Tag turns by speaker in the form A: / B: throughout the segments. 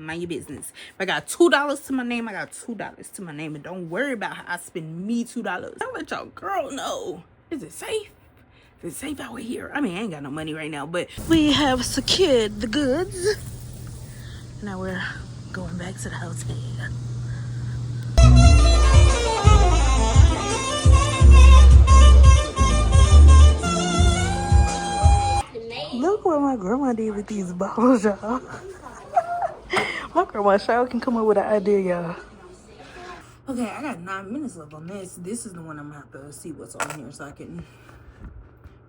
A: mind your business. If I got $2 to my name, I got $2 to my name. And don't worry about how I spend me $2. I'll let y'all girl know. Is it safe? Is it safe out here? I mean, I ain't got no money right now, but we have secured the goods. Now we're going back to the hotel. Look what my grandma did with these bottles, y'all. My grandma sure can come up with an idea, y'all. Okay, I got 9 minutes left on this. This is the one I'm gonna have to see what's on here so I can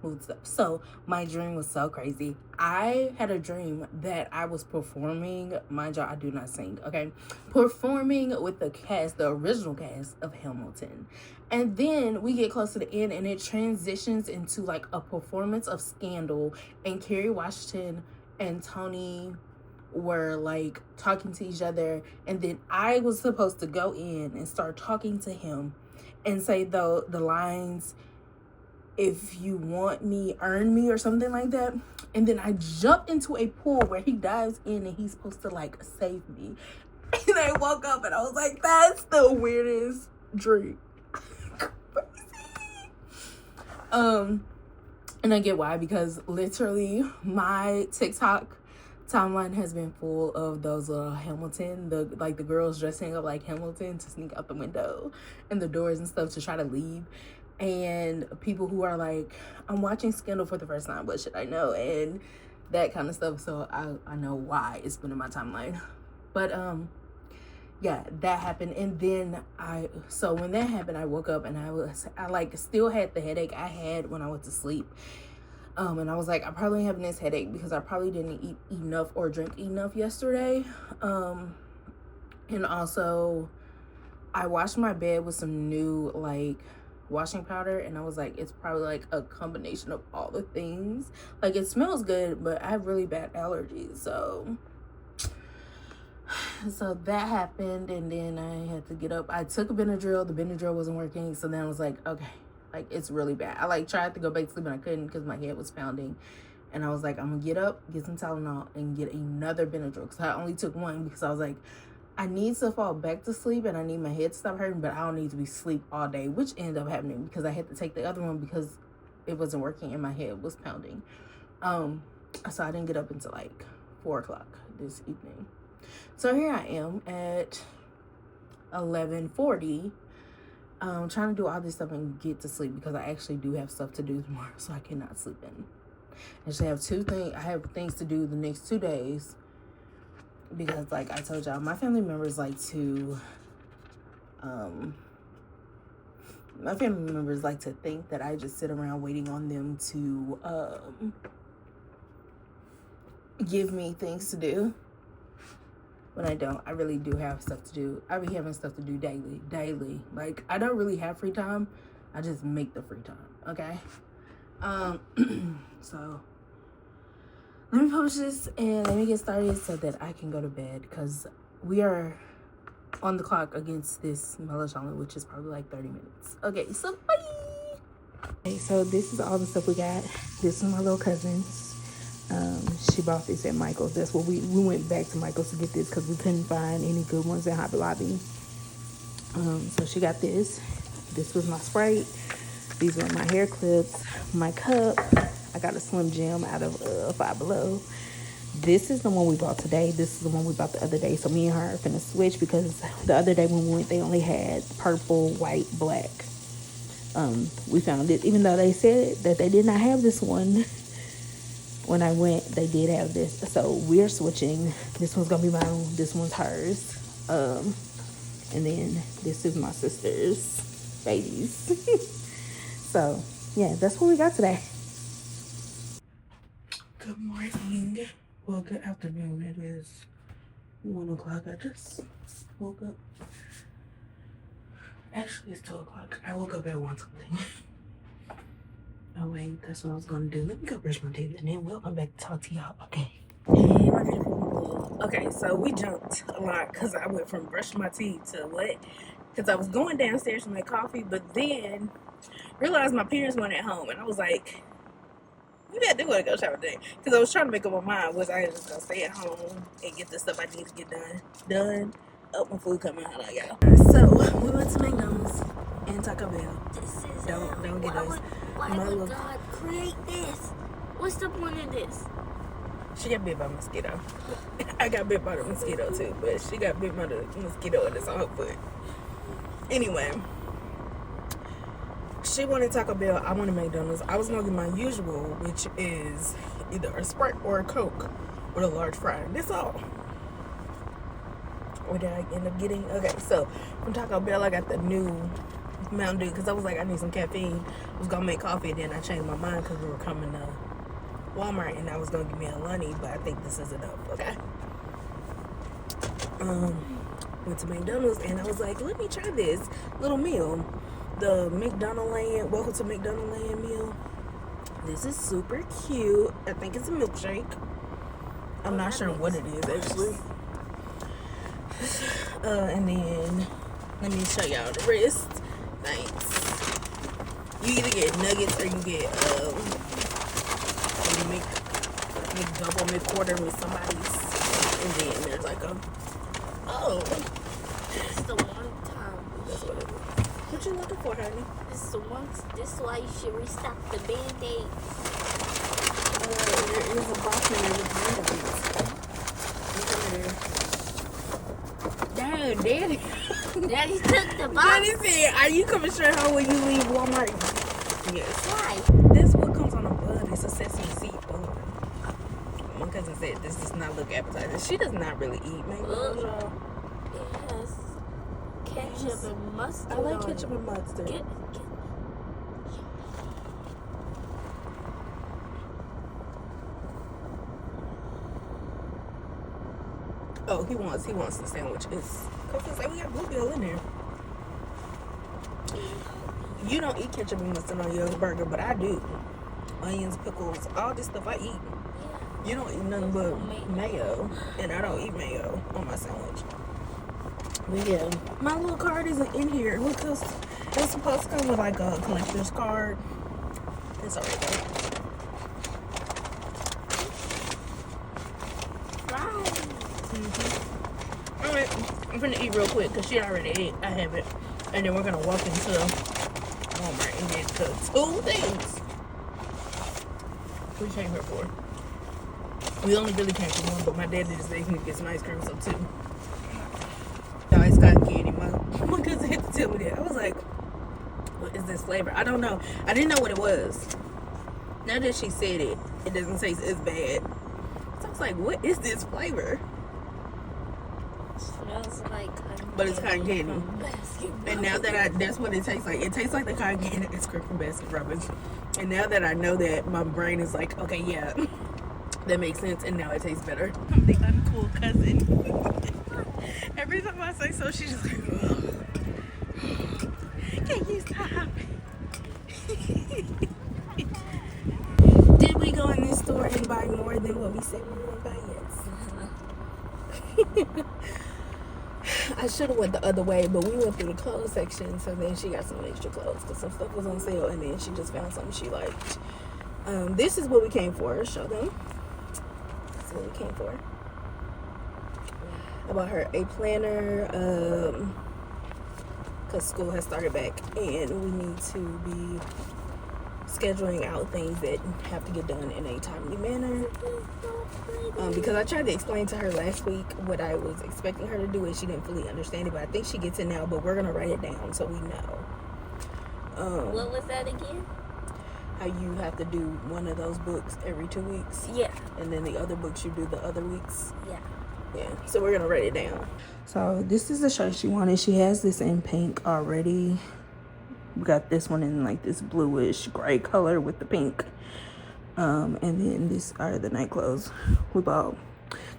A: move stuff. So my dream was so crazy. I had a dream that I was performing. Mind y'all, I do not sing, okay? Performing with the cast, the original cast of Hamilton. And then we get close to the end and it transitions into like a performance of Scandal, and Kerry Washington and Tony were like talking to each other, and then I was supposed to go in and start talking to him and say the lines, "If you want me, earn me," or something like that. And then I jumped into a pool where he dives in and he's supposed to like save me. And I woke up and I was like, that's the weirdest dream. Crazy. And I get why, because literally my TikTok timeline has been full of those little Hamilton, the girls dressing up like Hamilton to sneak out the window and the doors and stuff to try to leave, and people who are like, I'm watching Scandal for the first time, what should I know, and that kind of stuff. So I know why it's been in my timeline. But yeah, that happened. And then so when that happened, I woke up and I like still had the headache I had when I went to sleep. And I was like, I'm probably having this headache because I probably didn't eat enough or drink enough yesterday. And also I washed my bed with some new like washing powder, and I was like, it's probably like a combination of all the things. Like, it smells good, but I have really bad allergies, so that happened. And then I had to get up. I took a Benadryl. The Benadryl wasn't working, so then I was like, okay, like, it's really bad. I like tried to go back to sleep and I couldn't because my head was pounding, and I was like, I'm gonna get up, get some Tylenol, and get another Benadryl, because I only took one because I was like, I need to fall back to sleep and I need my head to stop hurting, but I don't need to be asleep all day, which ended up happening because I had to take the other one because it wasn't working and my head was pounding. So I didn't get up until like 4 o'clock this evening. So here I am at 11:40, trying to do all this stuff and get to sleep because I actually do have stuff to do tomorrow, so I cannot sleep in. I actually have things to do the next 2 days. Because, like I told y'all, my family members like to think that I just sit around waiting on them to give me things to do. When I don't. I really do have stuff to do. I be having stuff to do daily. Like, I don't really have free time. I just make the free time, okay? So let me publish this and let me get started so that I can go to bed, because we are on the clock against this melatonin, which is probably like 30 minutes. Okay, so bye. Okay, so this is all the stuff we got. This is my little cousin's. She bought this at Michael's. That's what we went back to Michael's to get this because we couldn't find any good ones at Hobby Lobby. So she got this. This was my Sprite. These were my hair clips, my cup. I got a Slim Jim out of Five Below. This is the one we bought today. This is the one we bought the other day. So me and her are finna switch because the other day when we went, they only had purple, white, black. We found it, even though they said that they did not have this one. When I went, they did have this. So we're switching. This one's gonna be my own. This one's hers. And then this is my sister's babies. So yeah, that's what we got today. Good morning. Well, good afternoon. It is 1 o'clock. I just woke up. Actually, it's 2 o'clock. I woke up at 1 something. Oh wait, that's what I was gonna do. Let me go brush my teeth and then we'll come back to talk to y'all. Okay. Hey, my beautiful. Okay, so we jumped a lot because I went from brushing my teeth to what? Because I was going downstairs to make coffee, but then realized my parents weren't at home, and I was like, maybe I do want to go shopping today. Because I was trying to make up my mind. Was I just going to stay at home and get the stuff I need to get done? Oh, my food coming. Hold on, y'all. So, we went to McDonald's and Taco Bell. Don't get us.
B: Why would God create this? What's the point of this?
A: She got bit by a mosquito. I got bit by the mosquito too, but she got bit by the mosquito and it's on her foot. Anyway, she wanted Taco Bell. I wanted McDonald's. I was gonna get my usual, which is either a Sprite or a Coke with a large fry. That's all. What did I end up getting? Okay, so from Taco Bell, I got the new Mountain Dew because I was like, I need some caffeine. I was gonna make coffee, and then I changed my mind because we were coming to Walmart, and I was gonna give me a lunny, but I think this is enough. Okay. Went to McDonald's, and I was like, let me try this little meal, the McDonaldland. Welcome to McDonaldland meal. This is super cute. I think it's a milkshake. I'm not sure what it is actually. And then let me show y'all the rest. Thanks. You either get nuggets or you get McDouble, McQuarter with somebody's, and then there's like a
B: this is the one time.
A: That's what it is. What you looking for, honey?
B: This is why you should restock the Band-Aid.
A: There is a box in there with Band-Aids. Damn, Daddy.
B: Daddy took the box.
A: Daddy said, are you coming straight home when you leave Walmart? Yes.
B: Why?
A: This what comes on a bud. It's a sesame seed bun. My cousin said this does not look appetizing. She does not really eat mangoes, y'all.
B: Yes. Ketchup and mustard.
A: I like ketchup and mustard. Oh, he wants the sandwiches. Cause like we got bluegill in there. You don't eat ketchup and mustard on your burger, but I do. Onions, pickles, all this stuff I eat. You don't eat nothing but mayo, and I don't eat mayo on my sandwich. But yeah, my little card isn't in here because it's supposed to come with like a collector's card. It's alright though. Alright, I'm gonna eat real quick because she already ate. I have it. And then we're gonna walk into Walmart and get the two things we came here for. We only really came for one, but my dad did say he could get some ice cream, so two. Ice cotton candy. My cousin had to tell me that. I was like, what is this flavor? I don't know. I didn't know what it was. Now that she said it, it doesn't taste as bad. So I was like, what is this flavor?
B: Smells like cotton
A: But it's cotton candy.
B: from Baskin
A: And now that that's what it tastes like. It tastes like the cotton candy ice cream from Baskin Robbins. And now that I know that, my brain is like, okay, yeah, that makes sense. And now it tastes better. I'm the uncool cousin. Every time I say so, she's just like, ugh. Can you stop? Did we go in this store and buy more than what we said we were going to buy? Yes. I should have went the other way, but we went through the clothes section, so then she got some extra clothes because some stuff was on sale, and then she just found something she liked. This is what we came for. Show them. This is what we came for. I bought her a planner because school has started back, and we need to be scheduling out things that have to get done in a timely manner. Because I tried to explain to her last week what I was expecting her to do, and she didn't fully understand it, but I think she gets it now. But we're gonna write it down so we know.
B: What was that again?
A: How you have to do one of those books every 2 weeks.
B: Yeah.
A: And then the other books you do the other weeks.
B: Yeah.
A: Yeah, so we're gonna write it down. So this is the shirt she wanted. She has this in pink already. We got this one in like this bluish gray color with the pink. And then these are the night clothes we bought.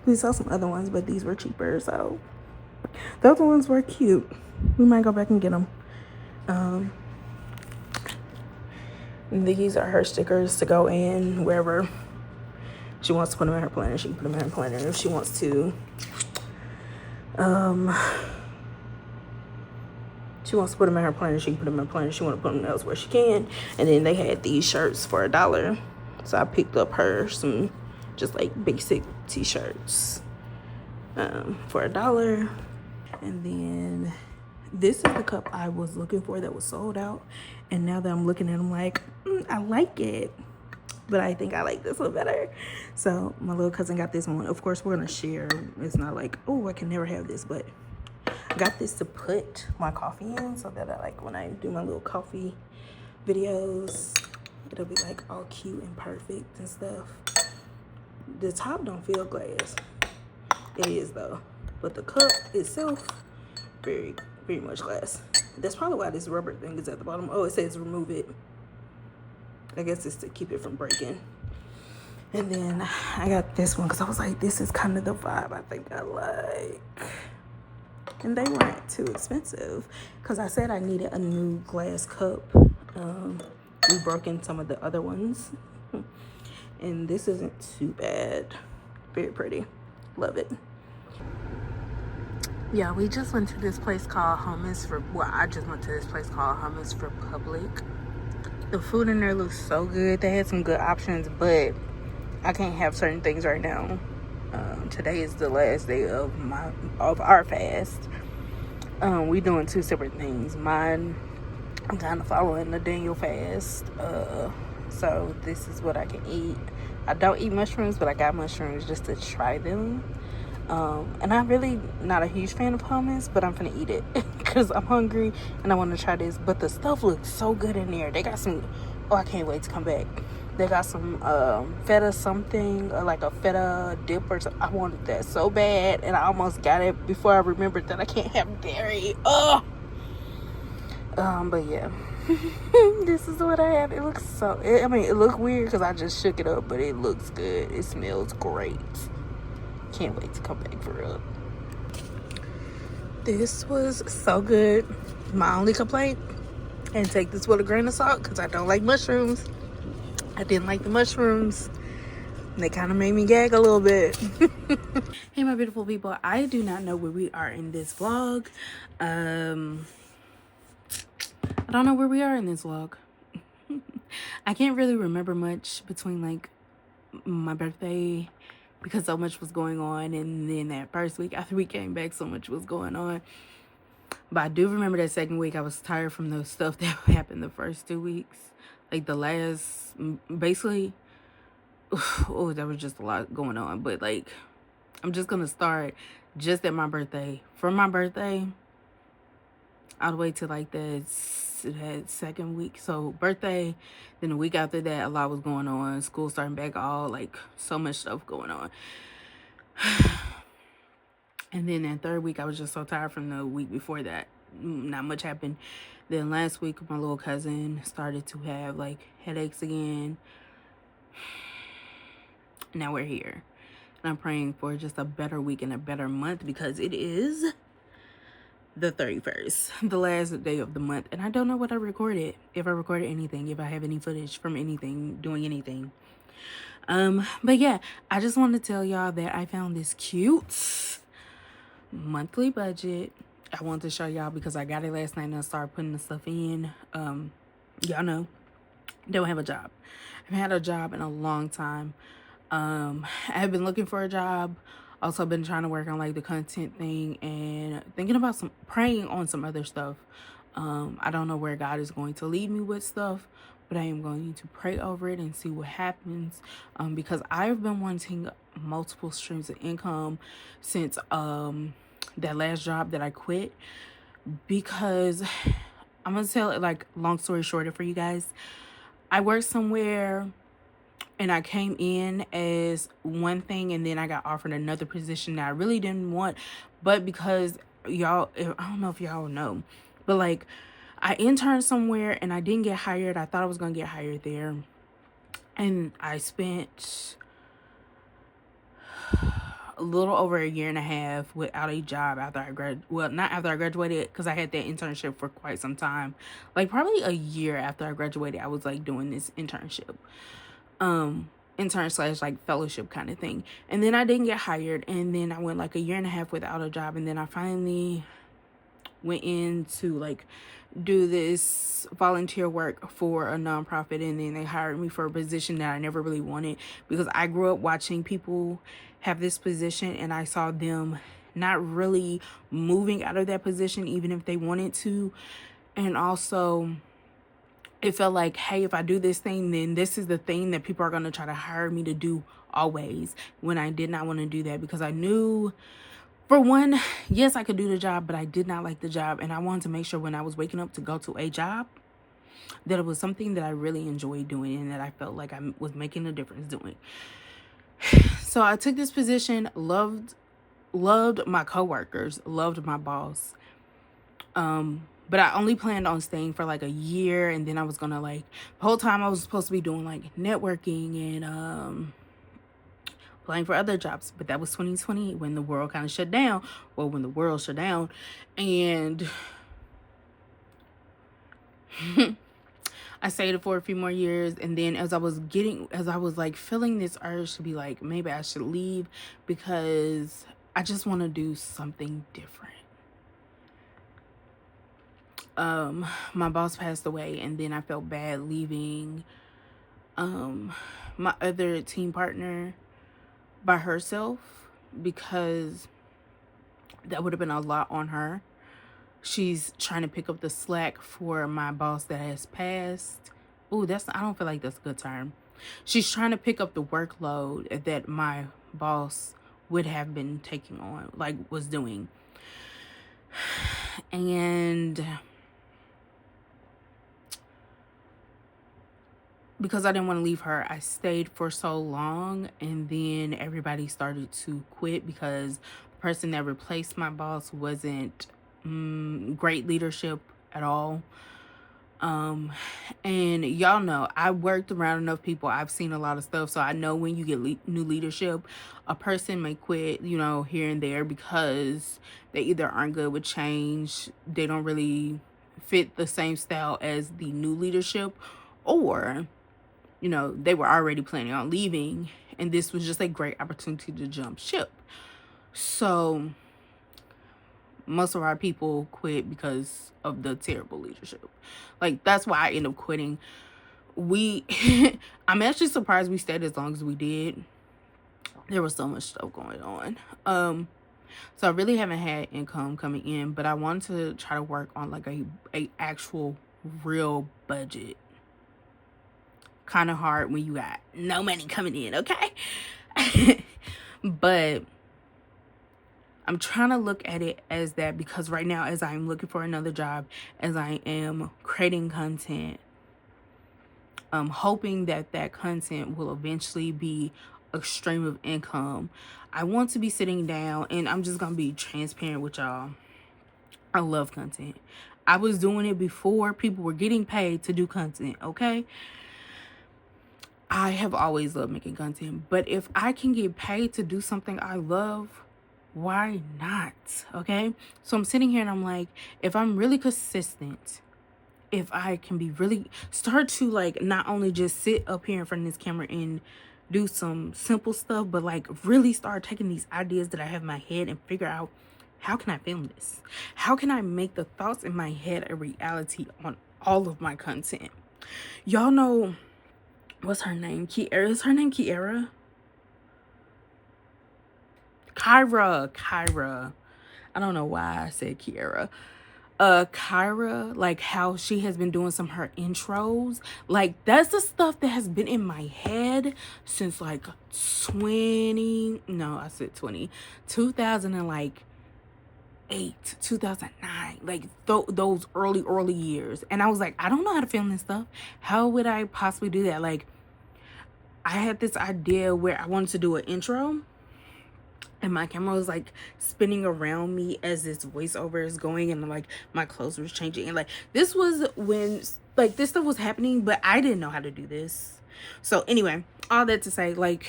A: We saw some other ones, but these were cheaper, so the other ones were cute. We might go back and get them. These are her stickers to go in wherever she wants to put them in her planner. She can put them in her planner. If she wants to put them in her planner, she can put them in her planner. If she wants to put them elsewhere, she can. And then they had these shirts for $1 So I picked up her some just like basic t-shirts for $1. And then this is the cup I was looking for that was sold out. And now that I'm looking at them, like, I like it, but I think I like this one better. So my little cousin got this one. Of course, we're gonna share. It's not like, oh, I can never have this, but I got this to put my coffee in so that I, like, when I do my little coffee videos, it'll be like all cute and perfect and stuff. The top don't feel glass. It is though, but the cup itself, very, very much glass. That's probably why this rubber thing is at the bottom. Oh, it says remove it. I guess it's to keep it from breaking. And then I got this one because I was like, this is kind of the vibe I think I like. And they weren't too expensive because I said I needed a new glass cup. We broke in some of the other ones. And this isn't too bad. Very pretty. Love it. Yeah, we just went to this place called I just went to this place called Hummus Republic. The food in there looks so good. They had some good options, but I can't have certain things right now. Today is the last day of our fast. We doing two separate things. Mine, I'm kind of following the Daniel fast. So this is what I can eat. I don't eat mushrooms, but I got mushrooms just to try them. And I'm really not a huge fan of hummus, but I'm gonna eat it because I'm hungry and I want to try this. But the stuff looks so good in there. They got some, oh, I can't wait to come back. They got some feta something, or like a feta dip or something. I wanted that so bad, and I almost got it before I remembered that I can't have dairy. But yeah. This is what I have. It looks so, I mean, it looked weird because I just shook it up, but it looks good. It smells great. Can't wait to come back for real. This was so good. My only complaint, and take this with a grain of salt because I don't like mushrooms. I didn't like the mushrooms. They kind of made me gag a little bit. Hey, my beautiful people. I do not know where we are in this vlog. I don't know where we are in this vlog. I can't really remember much between like my birthday because so much was going on, and then that first week after we came back, so much was going on. But I do remember that second week I was tired from the stuff that happened the first 2 weeks. Like the last, basically, oh, there was just a lot going on. But like, I'm just gonna start just at my birthday. From my birthday all the way to like that second week. So birthday, then the week after that, a lot was going on. School starting back, all like so much stuff going on. And then that third week, I was just so tired from the week before that. Not much happened. Then last week, my little cousin started to have like headaches again. Now we're here. And I'm praying for just a better week and a better month because it is the 31st, the last day of the month. And I don't know what I recorded. If I recorded anything, if I have any footage from anything, doing anything. But yeah, I just want to tell y'all that I found this cute monthly budget. I want to show y'all because I got it last night and I started putting the stuff in. Y'all know, don't have a job. I haven't had a job in a long time. I have been looking for a job. Also been trying to work on like the content thing and thinking about praying on some other stuff. I don't know where God is going to lead me with stuff, but I am going to pray over it and see what happens. Because I've been wanting multiple streams of income since that last job that I quit. Because I'm gonna tell it like long story shorter for you guys. I worked somewhere and I came in as one thing and then I got offered another position that I really didn't want. But because y'all, I don't know if y'all know, but like I interned somewhere and I didn't get hired. I thought I was going to get hired there. And I spent a little over a year and a half without a job after I graduated. Well, not after I graduated because I had that internship for quite some time. Like probably a year after I graduated, I was like doing this internship. Intern / like fellowship kind of thing. And then I didn't get hired. And then I went like a year and a half without a job. And then I finally went in to like do this volunteer work for a nonprofit, and then they hired me for a position that I never really wanted, because I grew up watching people have this position and I saw them not really moving out of that position even if they wanted to. And also it felt like, hey, if I do this thing, then this is the thing that people are going to try to hire me to do always, when I did not want to do that, because I knew, for one, yes, I could do the job, but I did not like the job. And I wanted to make sure when I was waking up to go to a job that it was something that I really enjoyed doing and that I felt like I was making a difference doing. So I took this position, loved my coworkers, loved my boss. But I only planned on staying for like a year, and then I was gonna like, the whole time I was supposed to be doing like networking and applying for other jobs. But that was 2020 when the world kind of shut down. Well, when the world shut down, and I stayed for a few more years. And then as I was like feeling this urge to be like, maybe I should leave because I just want to do something different. My boss passed away, and then I felt bad leaving my other team partner by herself, because that would have been a lot on her. She's trying to pick up the slack for my boss that has passed. Ooh, I don't feel like that's a good term. She's trying to pick up the workload that my boss would have been taking on, like was doing. And because I didn't want to leave her, I stayed for so long, and then everybody started to quit because the person that replaced my boss wasn't great leadership at all. And y'all know, I worked around enough people. I've seen a lot of stuff, so I know when you get new leadership, a person may quit, here and there because they either aren't good with change, they don't really fit the same style as the new leadership, or they were already planning on leaving, and this was just a great opportunity to jump ship. So most of our people quit because of the terrible leadership. Like, that's why I ended up quitting. I'm actually surprised we stayed as long as we did. There was so much stuff going on. So I really haven't had income coming in, but I wanted to try to work on like a actual real budget. Kind of hard when you got no money coming in, okay? But I'm trying to look at it as that, because right now, as I'm looking for another job, as I am creating content, I'm hoping that content will eventually be a stream of income. I want to be sitting down, and I'm just gonna be transparent with y'all. I love content. I was doing it before people were getting paid to do content, okay? I have always loved making content, but if I can get paid to do something I love, why not? Okay. So I'm sitting here and I'm like, if I'm really consistent, if I can be really start to like not only just sit up here in front of this camera and do some simple stuff, but like really start taking these ideas that I have in my head and figure out, how can I film this? How can I make the thoughts in my head a reality on all of my content? Y'all know, what's her name? Kiera. Is her name Kiera? Kyra. I don't know why I said Kiera. Kyra, like how she has been doing some of her intros. Like, that's the stuff that has been in my head since like 2008, 2009, like those early years. And I was like, I don't know how to film this stuff. How would I possibly do that? Like, I had this idea where I wanted to do an intro, and my camera was like spinning around me as this voiceover is going, and like my clothes was changing, and like this was when like this stuff was happening, but I didn't know how to do this. So anyway, all that to say, like,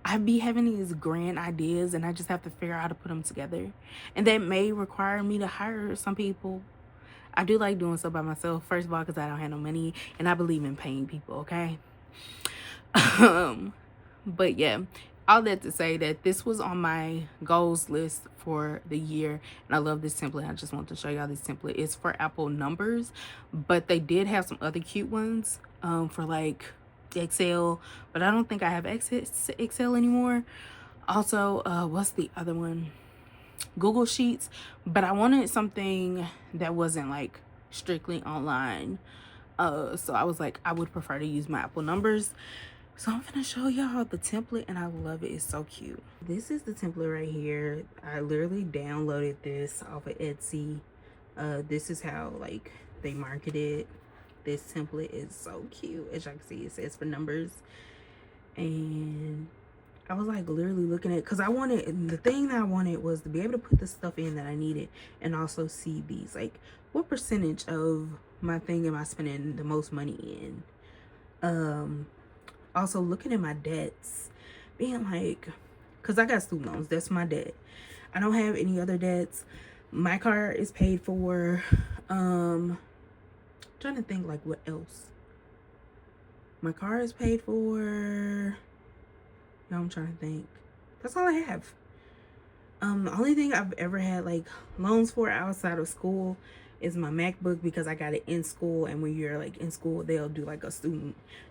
A: I be having these grand ideas, and I just have to figure out how to put them together, and that may require me to hire some people. I do like doing stuff by myself, first of all, because I don't have no money, and I believe in paying people, okay? But yeah, all that to say that this was on my goals list for the year, and I love this template. I just want to show y'all this template. It's for Apple numbers, but they did have some other cute ones for like Excel, but I don't think I have access to Excel anymore. Also, what's the other one? Google Sheets, but I wanted something that wasn't like strictly online. So I was like, I would prefer to use my Apple numbers. So I'm gonna show y'all the template, and I love it. It's so cute. This is the template right here. I literally downloaded this off of Etsy. This is how like they market it. This template is so cute. As y'all can see, it says for numbers. And I was like literally looking at, because I wanted, the thing that I wanted was to be able to put the stuff in that I needed, and also see these, like what percentage of my thing am I spending the most money in. Also looking at my debts, being like, because I got student loans, that's my debt. I don't have any other debts. My car is paid for. Trying to think like what else. My car is paid for. No, I'm trying to think. That's all I have. The only thing I've ever had like loans for outside of school is my MacBook, because I got it in school, and when you're like in school, they'll do like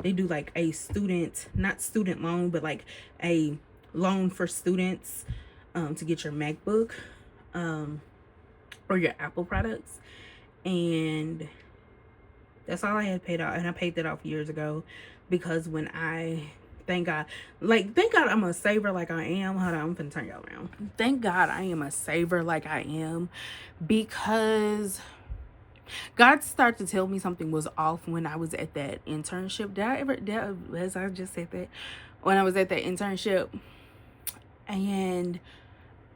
A: they do like a student, not student loan, but like a loan for students to get your MacBook or your Apple products. And that's all I had paid off, and I paid that off years ago, because when thank God I'm a saver like I am. Hold on, I'm finna turn y'all around. Thank God I am a saver like I am, because God started to tell me something was off when I was at that internship. As I just said that, when I was at that internship, and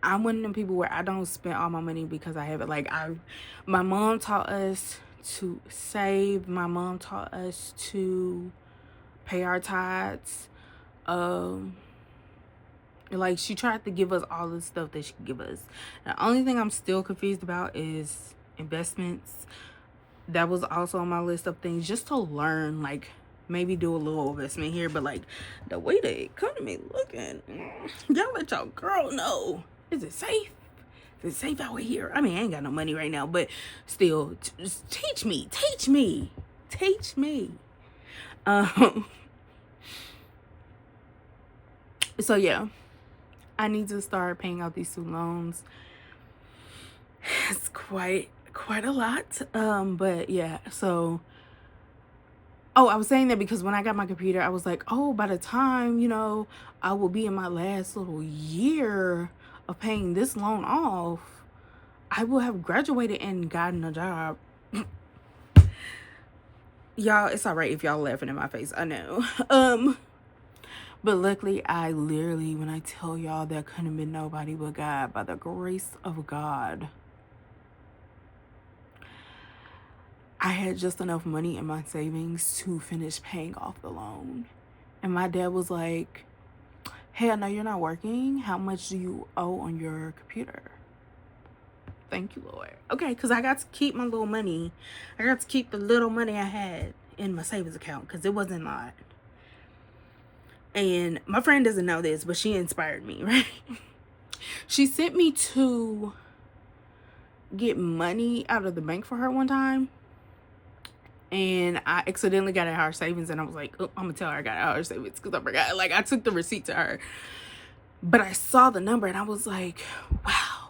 A: I'm one of them people where I don't spend all my money because I have it. Like my mom taught us to save. My mom taught us to pay our tithes. Like she tried to give us all the stuff that she could give us. The only thing I'm still confused about is investments. That was also on my list of things, just to learn, like maybe do a little investment here. But like the way the economy looking, y'all let y'all girl know. Is it safe? Is it safe out here? I mean, I ain't got no money right now, but still, just teach me. So yeah, I need to start paying out these student loans. It's quite a lot. But yeah, so I was saying that because when I got my computer, I was like, oh, by the time, I will be in my last little year of paying this loan off, I will have graduated and gotten a job. Y'all, it's all right if y'all laughing in my face, I know. But luckily, I literally, when I tell y'all, there couldn't have been nobody but God. By the grace of God, I had just enough money in my savings to finish paying off the loan. And my dad was like, hey, I know you're not working. How much do you owe on your computer? Thank you, Lord. Okay, because I got to keep my little money. I got to keep the little money I had in my savings account, because it wasn't a lot. And my friend doesn't know this, but she inspired me, right? She sent me to get money out of the bank for her one time. And I accidentally got out her savings, and I was like, oh, I'm gonna tell her I got out her savings, because I forgot. Like, I took the receipt to her, but I saw the number, and I was like, wow.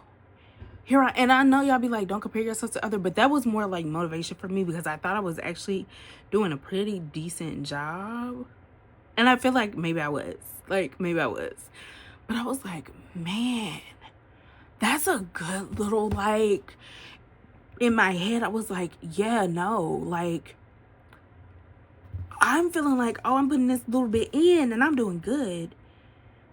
A: And I know y'all be like, don't compare yourself to other, but that was more like motivation for me, because I thought I was actually doing a pretty decent job. And I feel like maybe I was. But I was like, man, that's a good little, like, in my head, I was like, yeah, no, like, I'm feeling like, oh, I'm putting this little bit in and I'm doing good,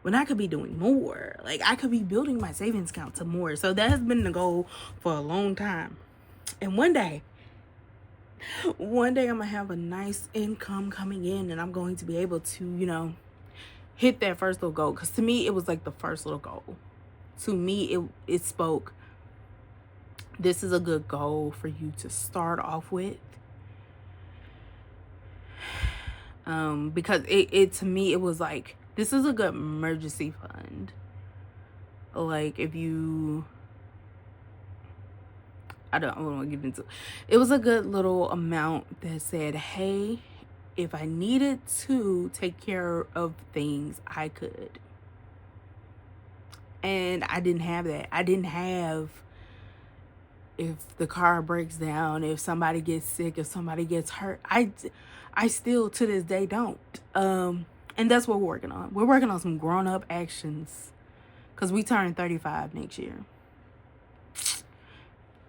A: when I could be doing more. Like, I could be building my savings account to more. So that has been the goal for a long time. And one day I'm gonna have a nice income coming in, and I'm going to be able to, hit that first little goal. Because to me, it was like the first little goal. To me, it spoke, this is a good goal for you to start off with. Because it to me, it was like This is a good emergency fund. Like, if you, I don't want to get into it. It was a good little amount that said, hey, if I needed to take care of things, I could. And I didn't have that. I didn't have, if the car breaks down, if somebody gets sick, if somebody gets hurt. I still to this day don't. And that's what we're working on. We're working on some grown-up actions, because we turn 35 next year.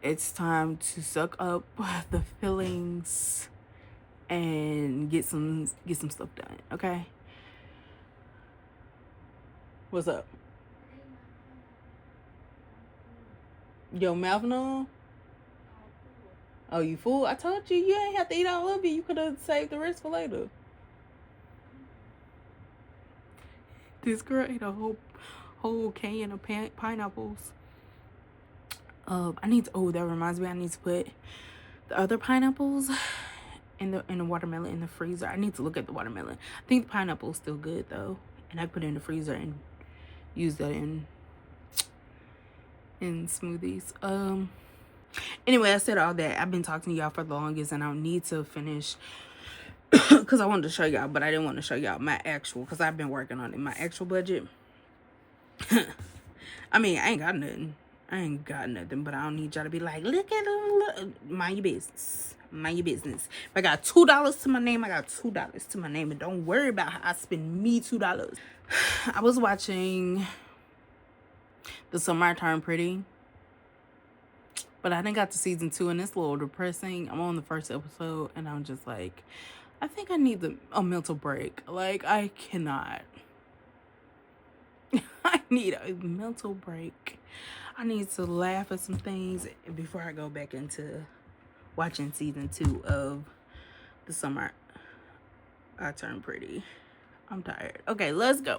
A: It's time to suck up the feelings and get some stuff done, okay? What's up? Your mouth numb? Oh, you fool? I told you ain't have to eat all of it. You could have saved the rest for later. This girl ate a whole can of pineapples. I need to. Oh, that reminds me. I need to put the other pineapples in the watermelon in the freezer. I need to look at the watermelon. I think the pineapple is still good though, and I put it in the freezer and use that in smoothies. Anyway, I said all that. I've been talking to y'all for the longest, and I need to finish because I wanted to show y'all, but I didn't want to show y'all my actual, because I've been working on it, my actual budget. I mean, I ain't got nothing, but I don't need y'all to be like, look at them, look. Mind your business. If I got $2 to my name, I got $2 to my name, and don't worry about how I spend me $2. I was watching The Summer I Turned Pretty, but I didn't got to season 2, and it's a little depressing. I'm on the first episode, and I'm just like, I think I need a mental break. Like, I cannot. I need a mental break. I need to laugh at some things before I go back into watching season 2 of The Summer I Turned Pretty. I'm tired. Okay, let's go.